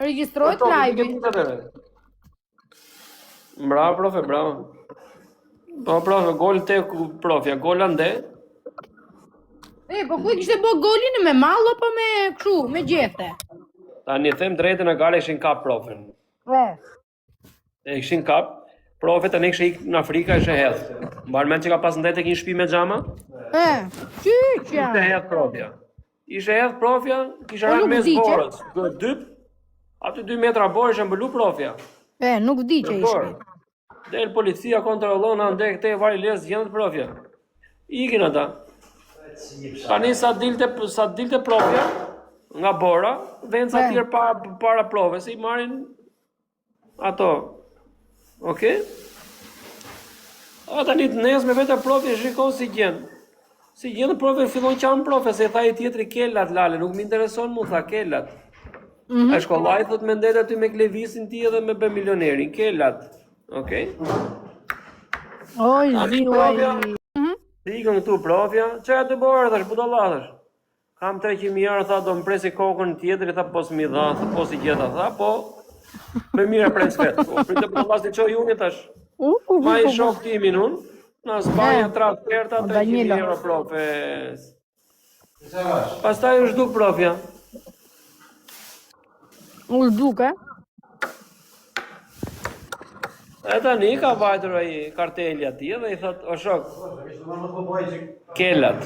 Regjistrojt live-i. Bravo, profe, bravo. Po, profe, gol te profja, gol ande. Po ku kishte bë golin me mall apo me kështu, me gjete? Tani them drejtën e gale ishin kap profin. E ishin kap. Profe tani kishte ikë në Afrika ishe hedh. Mbar mend që ka pas ndet tek një shtëpi me xhama? Qyqja. Ishte hedh profja. Ishe hedh profja, kisha rënë mes borës. Dyp. Aty 2 metra borë ishe mbëlu profja. Nuk vdi që ishte. Del policia kontrollon ande këte vari les gjendet profja. Ikin ata. Tani sa dilte profja nga bora, vend sa tjerë para prove, se I marrin ato. Okej? Tani të nesme vetë profja shikon si gjen. Si gjen profja fillon qan profja, se tha I tjetri kelat lale, nuk më intereson mu, tha kelat. A shkollaj thot me ndet aty me klevisin ti edhe me bë milionerin, kelat. Okej? Oj, Ikën këtu profja, çfarë të bërë thash, budallatësh. Kam 300.000 euro, tha do më presi kokën tjetri, tha po s'mi dha, po si gjeta, tha po. Me mire pres vet. Po pritë budallas të çoj unë tash. Ma I shok timin unë, na Spanja transferta 300.000 euro profes. Pastaj u zhduk profja. U zhduk, E tani ka vajtur ai karteli atje dhe I thot, o shok, kelat.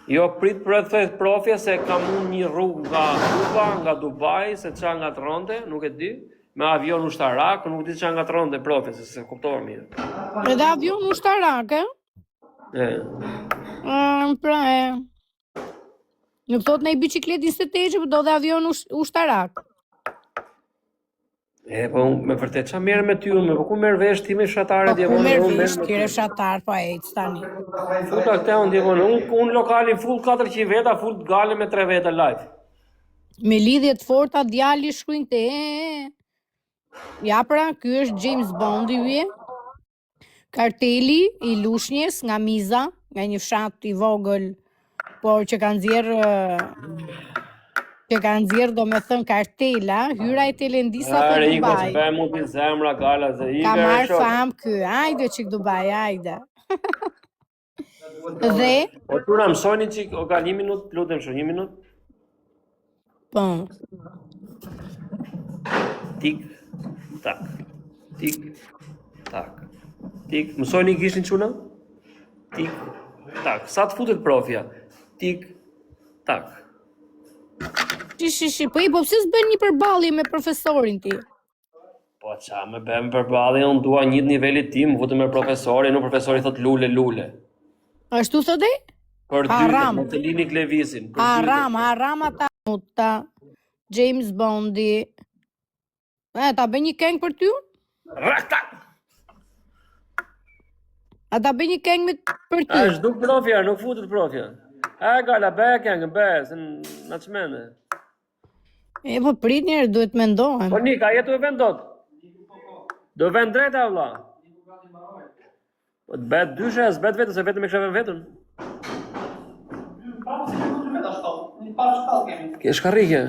Jo prit për të thënë profja se kam unë një rrugë nga Kuba, nga Dubai, se qa nga tronte, nuk e di, me avion ushtarak, nuk di qa nga tronte profja, se kuptova mirë. Edhe avion ushtarak, Pra Nuk thot në I biciklet 28, po do dhe avion ushtarak. Po me vërtet qa merr me ty unë, po ku merr vesh ti me shatare djevon? Po ku merr vesh kire shatar pa ec tani. Futa këte unë djevon, unë lokalin full 400 veta, full gale me 3 veta live. Me lidhje të forta djali shkruajnë te. Ja pra, ky është James Bond I yje. Karteli I lushnjes nga Miza, nga një fshat I vogël, por që kanë nxjerr do me thënë kartela, hyra I telendisa për Dubai. Ka marrë fam ky, ajde çik Dubai, ajde. Dhe O tura mësoni çik, o ka 1 minutë, lutem shumë 1 minutë. Po. Tik tak. Tik tak. Tik, mësoni gishin çuna? Tik tak. Sa të futet profja? Tik tak. Po I po pse s'bën një përballje me profesorin ti? Po qa me bëm përballje, unë dua një nivelit tim, vutem me profesorin, unë profesori thot lule. Ashtu thotë? Për dytën, më të lini klevisin. Haram ata James Bondi. Ta bëj një këngë për ty? Rakta! A ta bëj një këngë për ty? Është duk profja, nuk futet profja. Gala, bëj këngë, se na çmende. Po prit njerë, duhet mendohen. Po Nika, jetu e vendot. Do vend drejta, vlla. Po të bet dyshe, s'bet vetën, se vetëm e kësheve vetën. Ke shkarrike?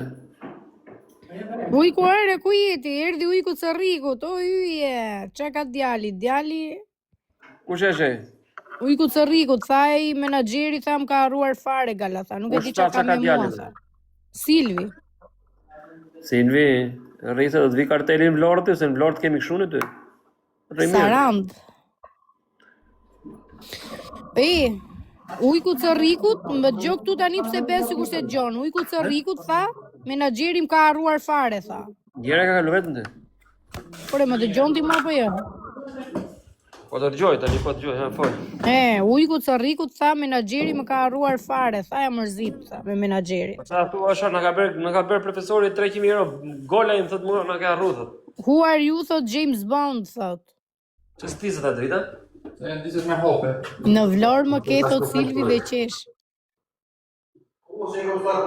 Ujku ere, ku jeti? Erdi ujku Cërrikut, o yje. Qa ka djali? Ku sheshe? Ujku Cërrikut, thaj menaxheri, tha më ka harruar fare gala, tha. Nuk e di qa ka me mua, tha. Silvi, rrisë do të vi kartelin në Vlorë, se në Vlorë kemi kështu në ty. Sarand. Ujku Cërrikut, më gjok tu tani pse besë sikur se gjon. Ujku Cërrikut tha, menaxheri më ka harruar fare, tha. Gjera ka kalu vetën ti? Pore, më dëgjon ti më apo jo? Po të dëgjoj, tani po të dëgjoj, fol. Ujku Cërrikut tha, menaxheri më ka harruar fare, tha ja mërzit, tha, me menaxheri. Sa thua është, na ka bërë profesori 300.000 euro, gola im thot mua na ka harru thot. Who are you, thot James Bond, thot. Që s'tisët e drita? Se janë disës me hope. Në Vlorë më ke, thot Silvi dhe qesh. Ku se i këmë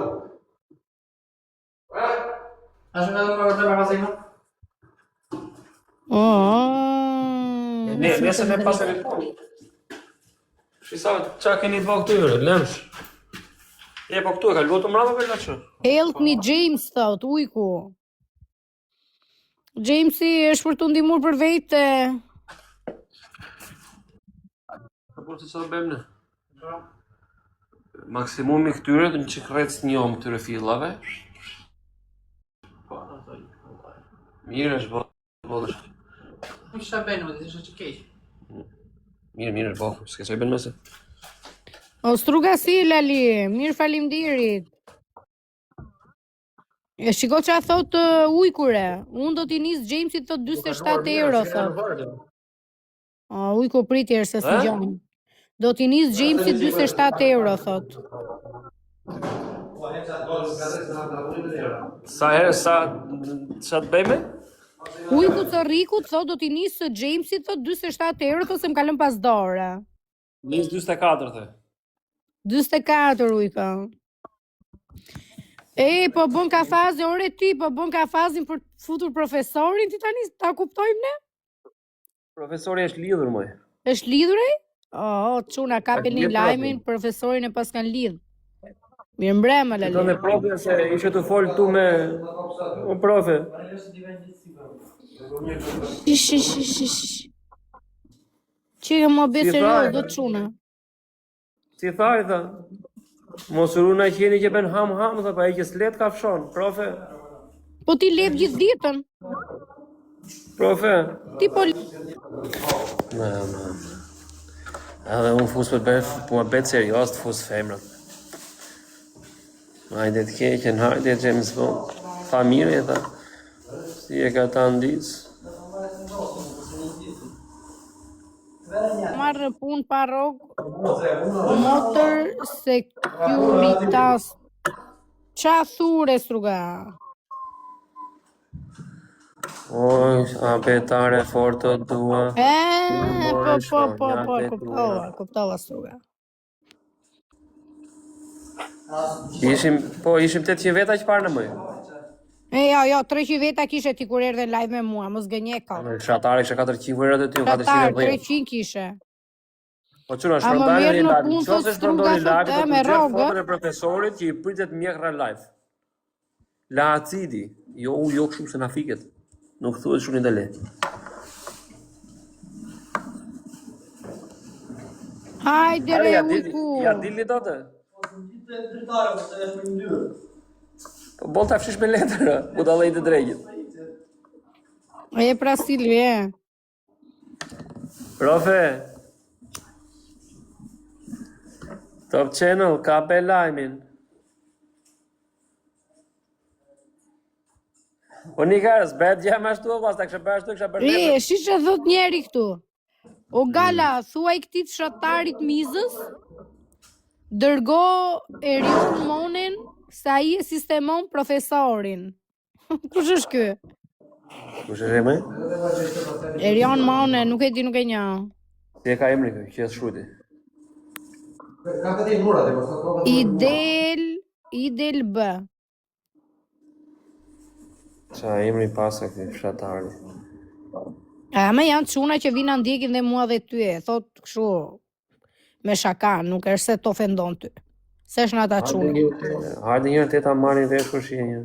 ashtë me dhe më vërte me vazina? Nese me pas telefon. Shisa, qa keni të vë këtyre, lemsh. E, po këtu e ka luatu mrapa për laçë. Help me James, thot, ujku. Jamesi është për të ndihmuar për vete. Po se çfarë bëjmë ne? Maksimumi këtyre në që krec njom këtyre fillave. Mirë është bodësh. Nuk çfarë bën, më thënë që keq. Mirë është bodë, s'ke çfarë bën mëse. O struga si Lali, mirë faleminderit. E shiko që a thot ujkure, unë do t'i nis Jamesit thot 47 euro, thot. O, ujku pritjer se së gjoni. Do t'i nis Jamesit 47 euro, thot. Sa të bëjme? Ujku të rikut, thot, do t'i nis Jamesit thot 47 euro, thot se më kalën pas dore. Nis 24, the. 24 ujka. E, po bën kafazi, ore ti, po bën kafazin për të futur profesorin, ti tani ta kuptojmë ne? Profesori është lidhur, moj. Është lidhur ai? Oh, çuna ka Është pelin lidhur, lajmin, profesorin e pas kanë lidh. Mirë mbrëma Do Lali. me profe se ishe të folë tu me... O profe. Shish. Që më bë serioz do çuna. Si thaj, tha. Mos runa qeni që ben ham, tha, pa e që s'let ka fshon, profe. Po ti lep gjithë ditën. Profe. Ti po Në. Edhe unë fus për bërë, po e betë serios të fus femrat. Hajde të keqen, hajde James Bond. Tha mire, tha. Si e ka ta ndisë. marrë punë pa rrogë, motor securitas. Qa thure struga? Oj, a betare forto dua. Kuptova struga. Ishim 800 veta që parë në mëj. Jo, 300 veta kishe ti kur erdhe live me mua, mos gënje ka. Shatari ishe 400 vërët e ty, 410. 300 kishe. Po qëna, A më merë në punë të struga thot e me rogë. Fotën e profesorit që i pritet mjekra live. La acidi, jo kështu se na fiket. Nuk thuhet shumë i dele. Hajde re ujku. Ja dili do të? Po bol të afshish me letërë, u da lejtë drejgjit. E pra Silvie. Profe. Top Channel, ka be lajmin. O një karës, bet gjem ashtu o pas, ta kështë bërë ashtu, kështë bërë letër. Shi që thot njeri këtu. O gala, thuaj këtit shatarit mizës, dërgo Erion Monin, sa i e sistemon profesorin. Kush është ky? Kush është me? Erion Monin, nuk e di, nuk e nja. Si e ka emri kë, që e shruti. Idel B. Qa emri pasa këtë fshatarë. Me janë çuna që vina ndjekin dhe mua dhe ty e, thot kështu me shaka, nuk është se të ofendon ty. Se është në ata çuna. Hajde njërë të ta marrin vesh për shie një.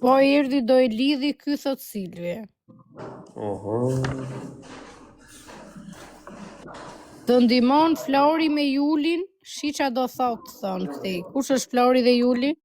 Po erdhi do i lidhi ky thot Silvie. Oho. Të ndimon Flori me Julin, shi qa do thot, thonë këti. Kush është Flori dhe Juli?